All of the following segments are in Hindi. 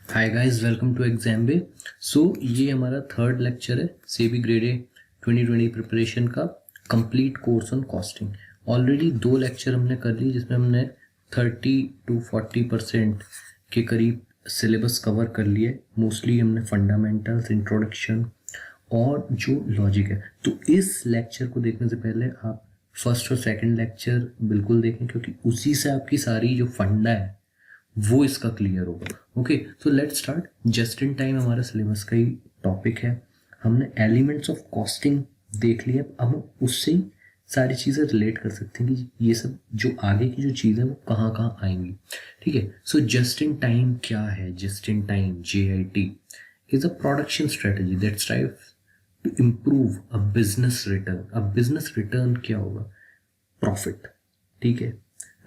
Hi guys, welcome to exam bay. So ये हमारा थर्ड लेक्चर है सेबी ग्रेड ए 2020 प्रिपरेशन का complete course on costing. Already 2 lecture हमने कर ली जिसमें हमने 30 to 40% के करीब सिलेबस कवर कर लिए। मोस्टली हमने फंडामेंटल्स, इंट्रोडक्शन और जो लॉजिक है। तो इस लेक्चर को देखने से पहले आप फर्स्ट और सेकंड लेक्चर बिल्कुल देखें, क्योंकि उसी से आपकी सारी जो फंडा है वो इसका क्लियर होगा। ओके, तो let's start. Just in time हमारा सिलेबस का ही टॉपिक है। हमने एलिमेंट्स ऑफ कॉस्टिंग देख लिया, अब हम उससे ही सारी चीज़ें रिलेट कर सकते हैं कि ये सब जो आगे की जो चीज़ें वो कहाँ कहाँ आएंगी। ठीक है, सो जस्ट इन टाइम क्या है? Just in time JIT is a production strategy that strive to improve a business return. अब बिजनेस रिटर्न क्या होगा? प्रॉफिट। ठीक है,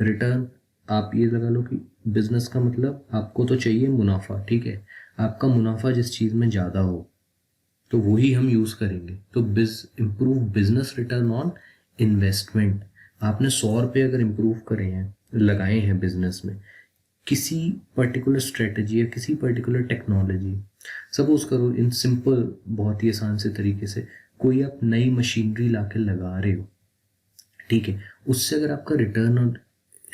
रिटर्न आप ये लगा लो कि बिजनेस का मतलब आपको तो चाहिए मुनाफा। ठीक है, आपका मुनाफा जिस चीज़ में ज़्यादा हो तो वही हम यूज़ करेंगे। तो improve business return on investment. आपने 100 रुपये अगर इम्प्रूव करे हैं, लगाए हैं बिजनेस में, किसी पर्टिकुलर स्ट्रेटजी या किसी पर्टिकुलर टेक्नोलॉजी, सपोज करो इन सिंपल बहुत ही आसान से तरीके से कोई आप नई मशीनरी ला के लगा रहे हो। ठीक है, उससे अगर आपका रिटर्न ऑन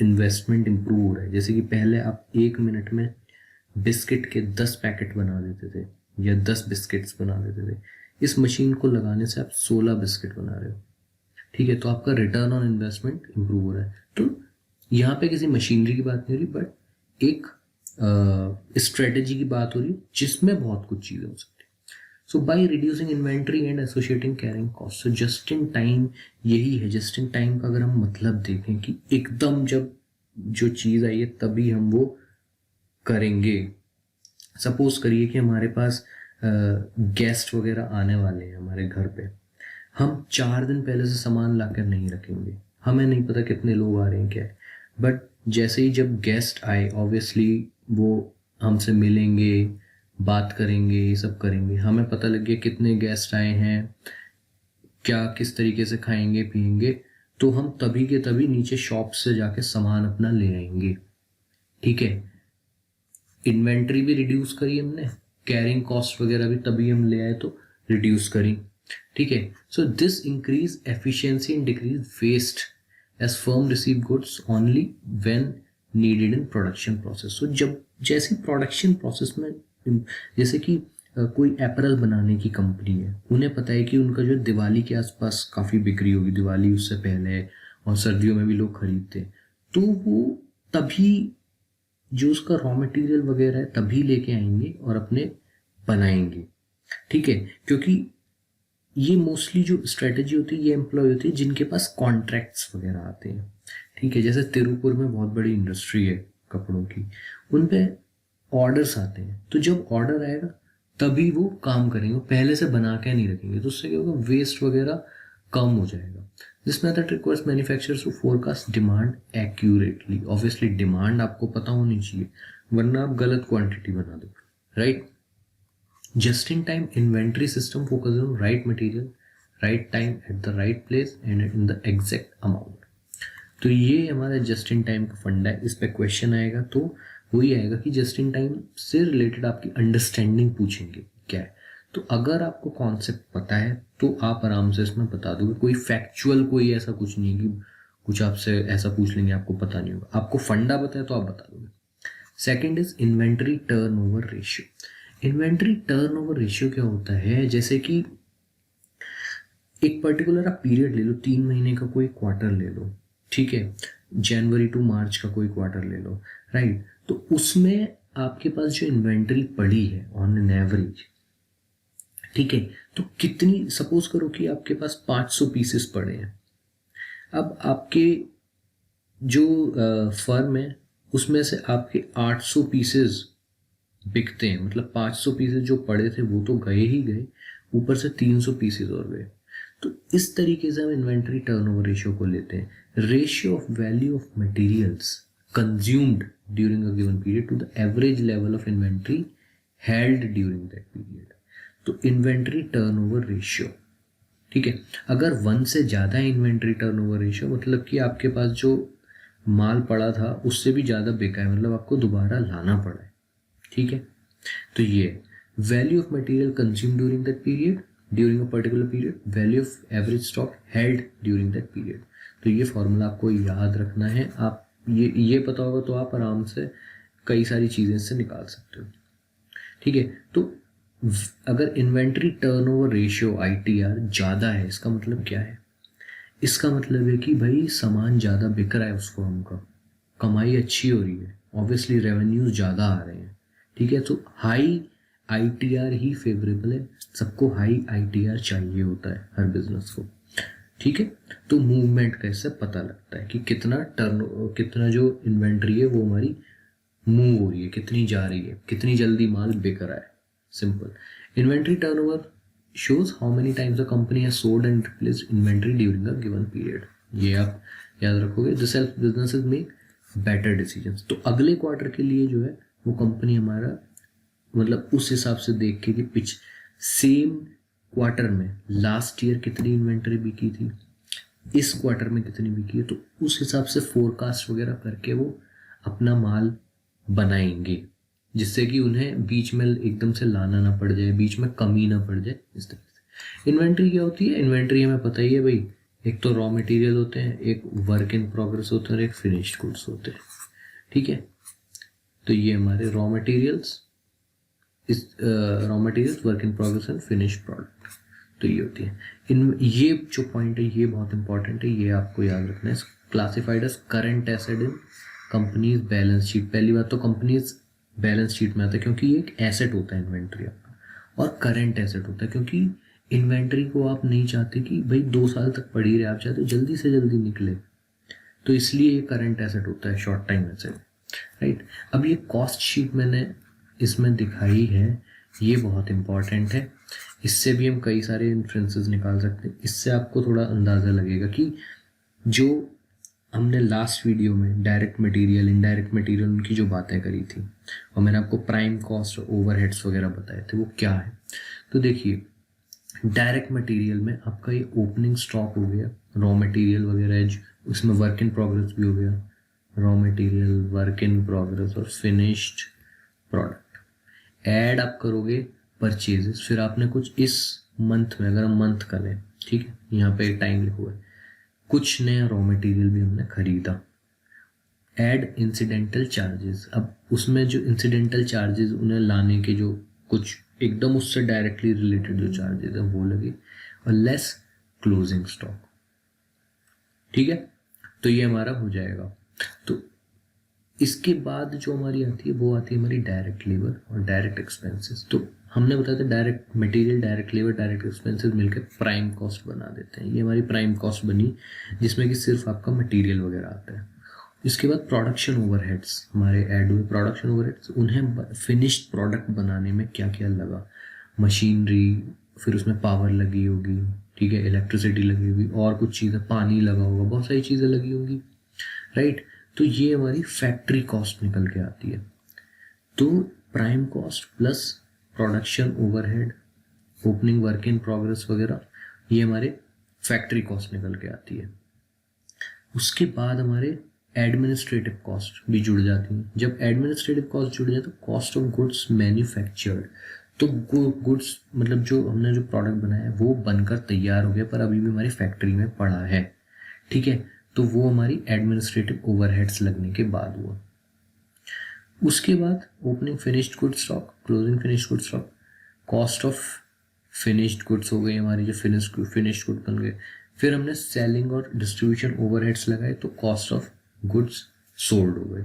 इन्वेस्टमेंट इम्प्रूव हो रहा है, जैसे कि पहले आप 1 मिनट में बिस्किट के 10 पैकेट बना देते थे या 10 बिस्किट्स बना देते थे, इस मशीन को लगाने से आप 16 बिस्किट बना रहे हो। ठीक है, तो आपका रिटर्न ऑन इन्वेस्टमेंट इम्प्रूव हो रहा है। तो यहाँ पे किसी मशीनरी की बात नहीं हो रही, बट एक स्ट्रेटेजी की बात हो रही है जिसमें बहुत कुछ चीज़ें हो सकती है। So by reducing inventory and associating carrying cost. So just in time यही है। जस्ट इन टाइम का अगर हम मतलब देखें कि एकदम जब जो चीज़ आई है तभी हम वो करेंगे। सपोज करिए कि हमारे पास गेस्ट वगैरह आने वाले हैं हमारे घर पे, हम 4 दिन पहले से सामान लाकर नहीं रखेंगे। हमें नहीं पता कितने लोग आ रहे हैं क्या है, बट जैसे ही जब गेस्ट आए ऑब्वियसली वो हमसे मिलेंगे, बात करेंगे, ये सब करेंगे। हमें पता लग गया कितने गेस्ट आए हैं, क्या किस तरीके से खाएंगे पिएंगे, तो हम तभी के तभी नीचे शॉप से जाके सामान अपना ले आएंगे। ठीक है, इन्वेंट्री भी रिड्यूस करी हमने, कैरिंग कॉस्ट वगैरह भी तभी हम ले आए तो रिड्यूस करी। ठीक है, so this increase efficiency and decrease waste as firm receive goods only when needed in production process. So जब जैसे प्रोडक्शन प्रोसेस में, जैसे कि कोई एपरल बनाने की कंपनी है, उन्हें पता है कि उनका जो दिवाली के आसपास काफ़ी बिक्री होगी, दिवाली उससे पहले, और सर्दियों में भी लोग खरीदते हैं, तो वो तभी जो उसका रॉ मटेरियल वगैरह है तभी लेके आएंगे और अपने बनाएंगे। ठीक है, क्योंकि ये मोस्टली जो स्ट्रेटजी होती है ये एम्प्लॉय होती है जिनके पास कॉन्ट्रैक्ट्स वगैरह आते हैं। ठीक है, जैसे तिरुपुर में बहुत बड़ी इंडस्ट्री है कपड़ों की, उन पे ऑर्डर्स आते हैं, तो जब ऑर्डर आएगा तभी वो काम करेंगे, पहले से बना के नहीं रखेंगे। तो उससे क्या होगा, वेस्ट वगैरह कम हो जाएगा। This method requires manufacturers to forecast demand accurately. Obviously demand आपको पता होनी चाहिए, वरना आप गलत क्वांटिटी बना दो। Right, just in time inventory system focus on right material, right time, at the right place and in the exact amount. तो ये हमारा जस्ट इन टाइम का फंडा है। इस पर क्वेश्चन आएगा तो वही आएगा कि जस्ट इन टाइम से रिलेटेड आपकी अंडरस्टैंडिंग पूछेंगे क्या है। तो अगर आपको कॉन्सेप्ट पता है तो आप आराम से इसमें बता दोगे। कोई फैक्चुअल कोई ऐसा कुछ नहीं है कि कुछ आपसे ऐसा पूछ लेंगे आपको पता नहीं होगा। आपको फंडा पता है तो आप बता दोगे। Second is inventory turnover ratio. Inventory turnover ratio क्या होता है? जैसे कि एक पर्टिकुलर आप पीरियड ले लो, 3 महीने का कोई क्वार्टर ले लो। ठीक है, जनवरी टू मार्च का कोई क्वार्टर ले लो। राइट, तो उसमें आपके पास जो इन्वेंट्री पड़ी है ऑन एन एवरेज, ठीक है, तो कितनी, सपोज करो कि आपके पास 500 पीसेस पड़े हैं। अब आपके जो फर्म है उसमें से आपके 800 पीसेस बिकते हैं, मतलब 500 पीसेस जो पड़े थे वो तो गए ही गए, ऊपर से 300 पीसेस और गए। तो इस तरीके से हम इन्वेंट्री टर्नओवर रेशियो को लेते हैं, ratio of value of materials consumed during a given period to the average level of inventory held during that period. तो इन्वेंट्री टर्नओवर रेशियो, ठीक है, अगर 1 से ज़्यादा इन्वेंट्री टर्नओवर रेशियो मतलब कि आपके पास जो माल पड़ा था उससे भी ज़्यादा बिका है, मतलब आपको दोबारा लाना पड़ा है। ठीक है, तो ये value of material consume during that period, during a particular period, value of average stock held during that period. तो ये फॉर्मूला आपको याद रखना है। आप ये पता होगा तो आप आराम से कई सारी चीज़ें इससे निकाल सकते हो। ठीक है, तो अगर इन्वेंट्री टर्नओवर रेशियो ITR ज़्यादा है, इसका मतलब क्या है? इसका मतलब है कि भाई सामान ज़्यादा बिक रहा है, उस फर्म का कमाई अच्छी हो रही है, ऑब्वियसली रेवेन्यूज ज़्यादा आ रहे हैं। ठीक है, तो हाई ITR ही फेवरेबल है, सबको हाई ITR चाहिए होता है हर बिजनेस को। ठीक है, तो मूवमेंट का इससे पता लगता है कि कितना जो इन्वेंट्री है वो हमारी मूव हो रही है, कितनी जा रही है, कितनी जल्दी माल बिक रहा है। Simple. Inventory turnover shows how many times the company has sold and replaced inventory during a given period। ये आप याद रखोगे। This helps businesses make better decisions। तो अगले क्वार्टर के लिए जो है वो कंपनी हमारा मतलब उस हिसाब से देख के कि सेम क्वार्टर में लास्ट ईयर कितनी इन्वेंटरी बिकी थी, इस क्वार्टर में कितनी बिकी है, तो उस हिसाब से फोरकास्ट वगैरह करके वो अपना माल बनाएंगे, जिससे कि उन्हें बीच में एकदम से लाना ना पड़ जाए, बीच में कमी ना पड़ जाए, इस तरह से। इन्वेंट्री क्या होती है? इन्वेंट्री हमें पता ही है भाई, एक तो रॉ मटेरियल होते हैं, एक वर्क इन प्रोग्रेस होते हैं और एक फिनिश्ड गुड्स होते हैं। ठीक है, तो ये हमारे raw materials, work in progress and finished product, तो ये होती है। ये जो पॉइंट है ये बहुत इंपॉर्टेंट है, ये आपको याद रखना है। क्लासिफाइड एज करंट एसेट इन कंपनीज बैलेंस शीट। पहली बात तो कंपनीज बैलेंस शीट में आता है क्योंकि ये एक एसेट होता है इन्वेंट्री आपका, और करंट एसेट होता है क्योंकि इन्वेंट्री को आप नहीं चाहते कि भाई 2 साल तक पड़ी रहे, आप चाहते हो जल्दी से जल्दी निकले, तो इसलिए ये करंट एसेट होता है, शॉर्ट टाइम एसेट। राइट, अब ये कॉस्ट शीट मैंने इसमें दिखाई है, ये बहुत इंपॉर्टेंट है। इससे भी हम कई सारे इन्फ्लुएंसेस निकाल सकते हैं। इससे आपको थोड़ा अंदाज़ा लगेगा कि जो हमने लास्ट वीडियो में डायरेक्ट मटेरियल, इनडायरेक्ट मटेरियल, उनकी जो बातें करी थी और मैंने आपको प्राइम कॉस्ट, ओवरहेड्स वगैरह बताए थे, वो क्या है। तो देखिए, डायरेक्ट मटेरियल में आपका ये ओपनिंग स्टॉक हो गया, रॉ मटेरियल वगैरह, उसमें वर्क इन प्रोग्रेस भी हो गया, raw material, work in progress और फिनिश्ड प्रोडक्ट। ऐड आप करोगे परचेजेस, फिर आपने कुछ इस मंथ में, अगर हम मंथ करें, ठीक है, यहाँ पे टाइम लिखा हुआ है, कुछ नया रॉ मटेरियल भी हमने खरीदा। ऐड इंसिडेंटल चार्जेस, अब उसमें जो इंसिडेंटल चार्जेस उन्हें लाने के जो कुछ एकदम उससे डायरेक्टली रिलेटेड जो चार्जेस हैं वो लगे, और लेस क्लोजिंग स्टॉक। ठीक है, तो ये हमारा हो जाएगा। तो इसके बाद जो हमारी आती है वो आती है हमारी डायरेक्ट लेबर और डायरेक्ट एक्सपेंसेस। तो हमने बताया था direct material, direct labour, direct expenses मिलकर प्राइम कॉस्ट बना देते हैं। ये हमारी प्राइम कॉस्ट बनी, जिसमें कि सिर्फ आपका मटेरियल वगैरह आता है। इसके बाद प्रोडक्शन ओवरहेड्स हमारे ऐड हुए। प्रोडक्शन ओवरहेड्स, उन्हें फिनिश्ड प्रोडक्ट बनाने में क्या क्या लगा, मशीनरी, फिर उसमें पावर लगी होगी, ठीक है, इलेक्ट्रिसिटी लगी होगी, और कुछ चीज़ें, पानी लगा होगा, बहुत सारी चीज़ें लगी होंगी। राइट, तो ये हमारी फैक्ट्री कॉस्ट निकल के आती है। तो prime cost plus production overhead, opening work in progress वगैरह, ये हमारे फैक्ट्री कॉस्ट निकल के आती है। उसके बाद हमारे एडमिनिस्ट्रेटिव कॉस्ट भी जुड़ जाती हैं। जब एडमिनिस्ट्रेटिव कॉस्ट जुड़ जाए तो कॉस्ट ऑफ गुड्स मैन्युफैक्चर्ड, तो गुड्स मतलब जो हमने जो प्रोडक्ट बनाया है वो बनकर तैयार हो गया पर अभी भी हमारी फैक्ट्री में पड़ा है। ठीक है, तो वो हमारी एडमिनिस्ट्रेटिव ओवरहेड्स लगने के बाद हुआ। उसके बाद opening finished good stock, closing finished good stock, cost of finished goods हो गई हमारी, जो फिनिश्ड गुड बन गए। फिर हमने सेलिंग और डिस्ट्रीब्यूशन ओवरहेड्स लगाए, तो कॉस्ट ऑफ गुड्स सोल्ड हो गए।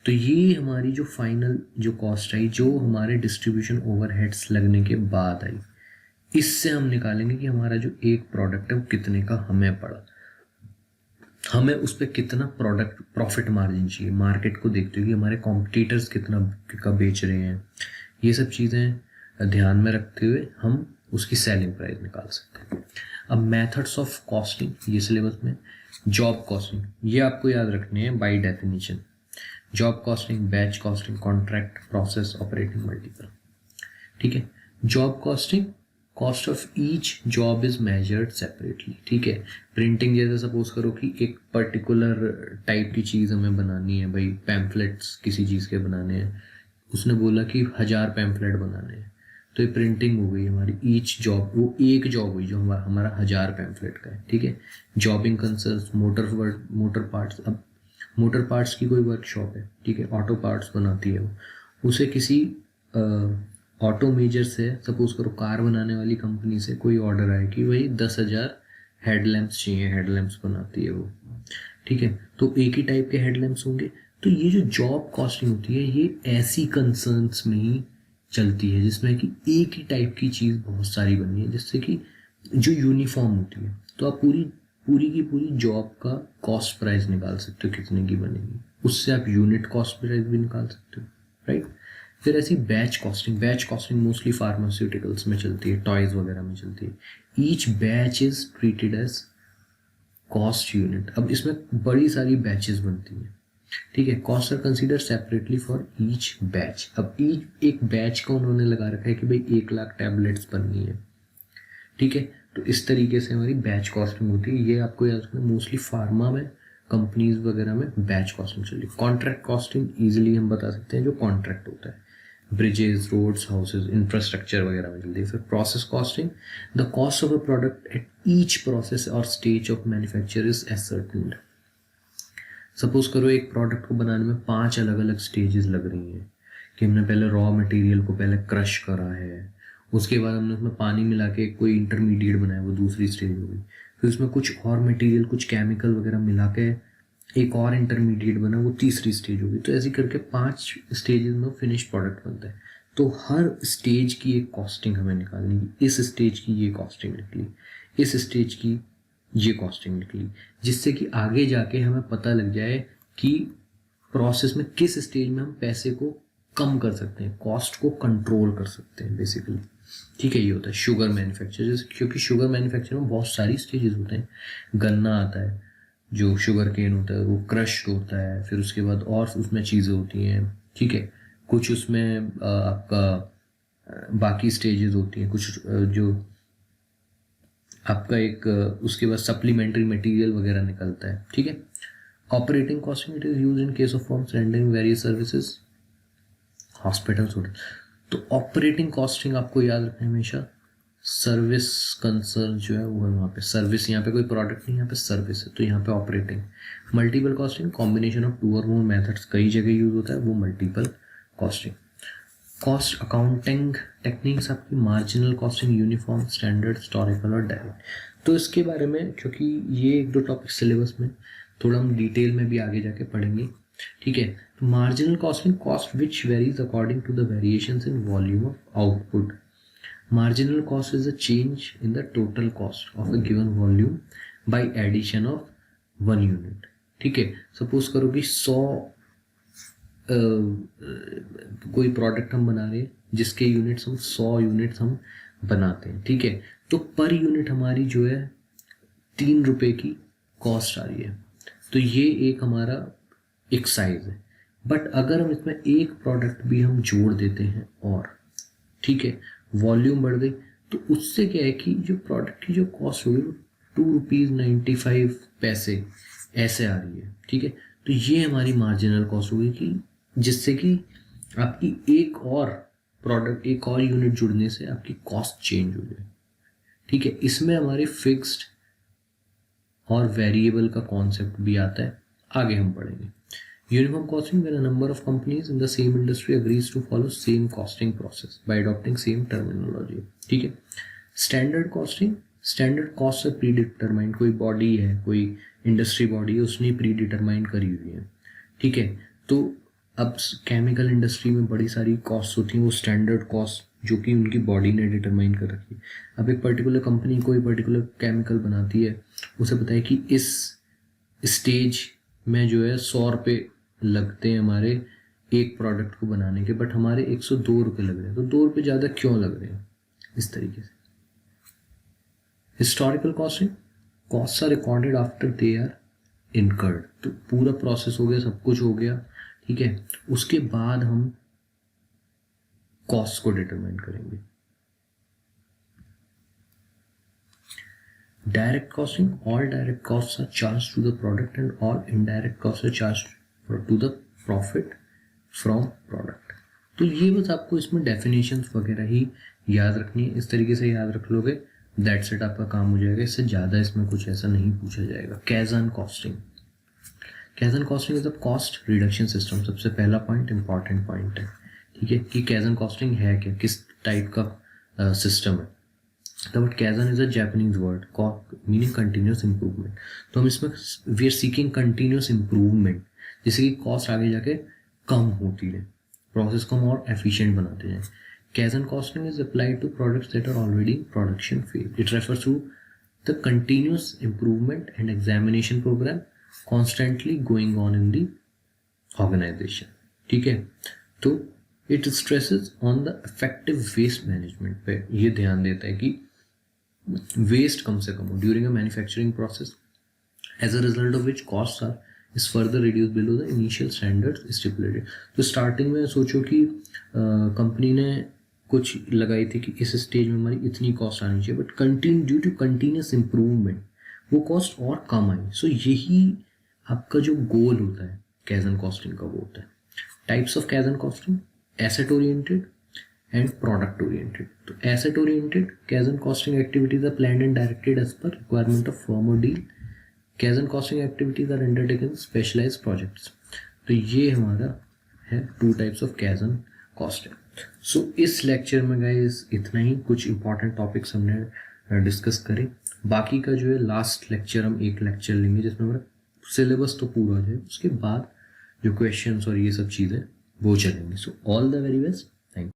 तो ये हमारी जो फाइनल जो कॉस्ट आई, जो हमारे डिस्ट्रीब्यूशन ओवरहेड्स लगने के बाद आई, इससे हम निकालेंगे कि हमारा जो एक प्रोडक्ट है वो कितने का हमें पड़ा, हमें उस पर कितना प्रोडक्ट प्रॉफिट मार्जिन चाहिए, मार्केट को देखते हुए कि हमारे कॉम्पिटिटर्स कितना का बेच रहे हैं। ये सब चीज़ें ध्यान में रखते हुए हम उसकी सेलिंग प्राइस निकाल सकते हैं। अब मेथड्स ऑफ कॉस्टिंग, ये सिलेबस में जॉब कॉस्टिंग, ये आपको याद रखने हैं by definition. Job costing, batch costing, contract, process, operating, multiple. ठीक है, job costing, cost of each job is measured separately. ठीक है, प्रिंटिंग जैसे सपोज करो कि एक पर्टिकुलर टाइप की चीज़ हमें बनानी है, भाई पैम्फलेट्स किसी चीज़ के बनाने हैं, उसने बोला कि 1000 पैम्फलेट बनाने हैं, तो ये प्रिंटिंग हो गई हमारी ईच जॉब, वो एक जॉब हुई जो हमारा 1000 पैम्फलेट का है, ठीक है। जॉबिंग कंसर्न्स, मोटर पार्ट्स, अब मोटर पार्ट्स की कोई वर्कशॉप है, ठीक है, ऑटो पार्ट्स बनाती है वो, उसे किसी ऑटो मेजर से, सपोज करो कार बनाने वाली कंपनी से कोई ऑर्डर आए कि भाई 10,000 हेडलैम्प्स चाहिए, हेडलैम्प्स बनाती है वो, ठीक है। तो एक ही टाइप के हेडलैम्प्स होंगे। तो ये जो जॉब कॉस्टिंग होती है ये ऐसी कंसर्न्स में ही चलती है जिसमें कि एक ही टाइप की चीज़ बहुत सारी बनी है, जिससे कि जो यूनिफॉर्म होती है। तो आप पूरी पूरी की पूरी जॉब का कॉस्ट प्राइस निकाल सकते हो कितने की बनेगी, उससे आप यूनिट कॉस्ट प्राइस भी निकाल सकते हो, राइट। फिर ऐसी बैच कॉस्टिंग मोस्टली फार्मास्यूटिकल्स में चलती है, टॉयज वगैरह में चलती है। Each batch is treated as cost unit. अब इसमें बड़ी सारी बैचेस बनती हैं, ठीक है। Cost are consider separately for each batch. अब एक बैच का उन्होंने लगा रखा है कि भाई 1,00,000 टैबलेट्स बननी है, ठीक है। तो इस तरीके से हमारी बैच कॉस्टिंग होती है। ये आपको याद रखना, मोस्टली फार्मा में, कंपनीज वगैरह में बैच कॉस्टिंग चल रही है। कॉन्ट्रैक्ट कॉस्टिंग ईजिली हम बता सकते हैं, जो कॉन्ट्रैक्ट होता है, ब्रिजेस, रोड्स, हाउसेज, इंफ्रास्ट्रक्चर वगैरह में चलती है। फिर process costing, the cost of a product at each process और stage of manufacture is ascertained. Suppose करो एक प्रोडक्ट को बनाने में 5 अलग अलग स्टेजेस लग रही हैं, कि हमने पहले रॉ मटेरियल को पहले क्रश करा है, उसके बाद हमने उसमें पानी मिला के कोई इंटरमीडिएट बनाया, वो दूसरी स्टेज हो गई। फिर उसमें कुछ और मटेरियल, कुछ केमिकल वगैरह मिला के एक और इंटरमीडिएट बना, वो तीसरी स्टेज होगी। तो ऐसे करके 5 स्टेजेस में फिनिश प्रोडक्ट बनता है। तो हर स्टेज की एक कॉस्टिंग हमें निकालनी है। इस स्टेज की ये कॉस्टिंग निकली, इस स्टेज की ये कॉस्टिंग निकली, जिससे कि आगे जाके हमें पता लग जाए कि प्रोसेस में किस स्टेज में हम पैसे को कम कर सकते हैं, कॉस्ट को कंट्रोल कर सकते हैं बेसिकली, ठीक है। ये होता है शुगर मैन्युफैक्चर, जैसे क्योंकि शुगर मैन्युफैक्चर में बहुत सारी स्टेजेस होते हैं। गन्ना आता है, जो शुगर केन होता है वो क्रश्ड होता है, फिर उसके बाद और उसमें चीज़ें होती हैं, ठीक है। कुछ उसमें आपका बाकी स्टेजेस होती हैं, कुछ जो आपका एक उसके बाद सप्लीमेंट्री मटेरियल वगैरह निकलता है, ठीक है। Operating costing, it is use in case of firms rendering various services, hospitals. तो ऑपरेटिंग कॉस्टिंग आपको याद रखना हमेशा, सर्विस कंसर्न जो है वो है वहाँ पे सर्विस, यहाँ पे कोई प्रोडक्ट नहीं, यहाँ पे सर्विस है, तो यहाँ पे operating. Multiple costing, combination of 2 और मोर मेथड्स, कई जगह यूज होता है, वो multiple costing. Cost accounting techniques आपकी, marginal costing, uniform, standard, historical और डायरेक्ट। तो इसके बारे में, क्योंकि ये 1-2 टॉपिक सिलेबस में थोड़ा हम डिटेल में भी आगे जाके पढ़ेंगे, ठीक है। तो marginal costing, cost which varies according to the variations in volume of output. Marginal cost is a change in the total cost of a given volume by addition of 1 unit, ठीक है। सपोज करो कि 100 कोई प्रोडक्ट हम बना रहे हैं जिसके यूनिट्स हम 100 यूनिट्स हम बनाते हैं, ठीक है। तो पर यूनिट हमारी जो है 3 रुपए की कॉस्ट आ रही है। तो ये एक हमारा एक साइज है। बट अगर हम इसमें एक प्रोडक्ट भी हम जोड़ देते हैं और, ठीक है, वॉल्यूम बढ़ गई, तो उससे क्या है कि जो प्रोडक्ट की जो कॉस्ट होगी वो 2.95 ऐसे आ रही है, ठीक है। तो ये हमारी मार्जिनल कॉस्ट होगी, कि जिससे कि आपकी एक और प्रोडक्ट, एक और यूनिट जुड़ने से आपकी कॉस्ट चेंज हो जाए, ठीक है। इसमें हमारे फिक्स्ड और वेरिएबल का कॉन्सेप्ट भी आता है, आगे हम पढ़ेंगे। Uniform costing, when a number of companies in the same industry agrees to follow same costing process by adopting same terminology, ठीक है। Standard costing, standard costs are predetermined, कोई बॉडी है, कोई इंडस्ट्री बॉडी है, उसने प्रीडिटरमाइन करी हुई है, ठीक है। तो अब केमिकल इंडस्ट्री में बड़ी सारी कॉस्ट होती हैं, वो स्टैंडर्ड कॉस्ट जो कि उनकी बॉडी ने डिटरमाइन कर रखी है। अब एक पर्टिकुलर कंपनी कोई पर्टिकुलर केमिकल बनाती है, उसे पता है कि इस स्टेज में जो है 100 रुपये लगते हैं हमारे एक प्रोडक्ट को बनाने के, बट हमारे 102 रुपये लग रहे हैं, तो 2 रुपये ज़्यादा क्यों लग रहे हैं, इस तरीके से। Historical costing, cost are recorded after they are incurred. तो पूरा प्रोसेस हो गया, सब कुछ हो गया, ठीक है, उसके बाद हम कॉस्ट को डिटरमाइन करेंगे। Direct costing, all direct cost are charge to the product and all indirect cost are charge to the profit from product. तो ये बस आपको इसमें डेफिनेशंस वगैरह ही याद रखनी है, इस तरीके से याद रख लोगे दैट्स इट, आपका काम हो जाएगा। इससे ज़्यादा इसमें कुछ ऐसा नहीं पूछा जाएगा। Kaizen costing, kaizen costing is a cost reduction system. सबसे पहला पॉइंट इंपॉर्टेंट पॉइंट है, ठीक है, कि कैजन कॉस्टिंग है क्या, किस टाइप का सिस्टम है। तो but kaizen is a Japanese word meaning continuous improvement. तो हम इसमें we are seeking continuous improvement, जिससे कि कॉस्ट आगे जाके कम होती रहे, प्रोसेस को हम और एफिशिएंट बनाते जाएं। Kaizen costing is applied to products that are already in production phase. It refers to the continuous improvement and examination program constantly going on in the organisation, ठीक है। तो it stresses on the effective waste management पे ये ध्यान देता है कि वेस्ट कम से कम हो during a manufacturing process, as a result of which cost are is further reduce below the initial standards stipulated. तो स्टार्टिंग में सोचो कि कंपनी ने कुछ लगाई थी कि इस स्टेज में हमारी इतनी कॉस्ट आनी चाहिए, but due to continuous improvement वो कॉस्ट और कम आई। सो यही आपका जो गोल होता है कैजन कॉस्टिंग का, वो होता है। Types of kaizen costing, asset oriented and product oriented. तो asset oriented kaizen costing activities are planned and directed as per requirement of firm और deal. Kaizen costing activities are undertaken specialised projects. तो ये हमारा है 2 types of kaizen costing. So इस लेक्चर में गाइस इतना ही, कुछ इंपॉर्टेंट टॉपिक्स हमने डिस्कस करे। बाकी का जो है लास्ट लेक्चर हम एक लेक्चर लेंगे जिसमें हमारा सिलेबस तो पूरा हो जाए, उसके बाद जो क्वेश्चंस और ये सब चीज़ें वो चलेंगे। So all the very best.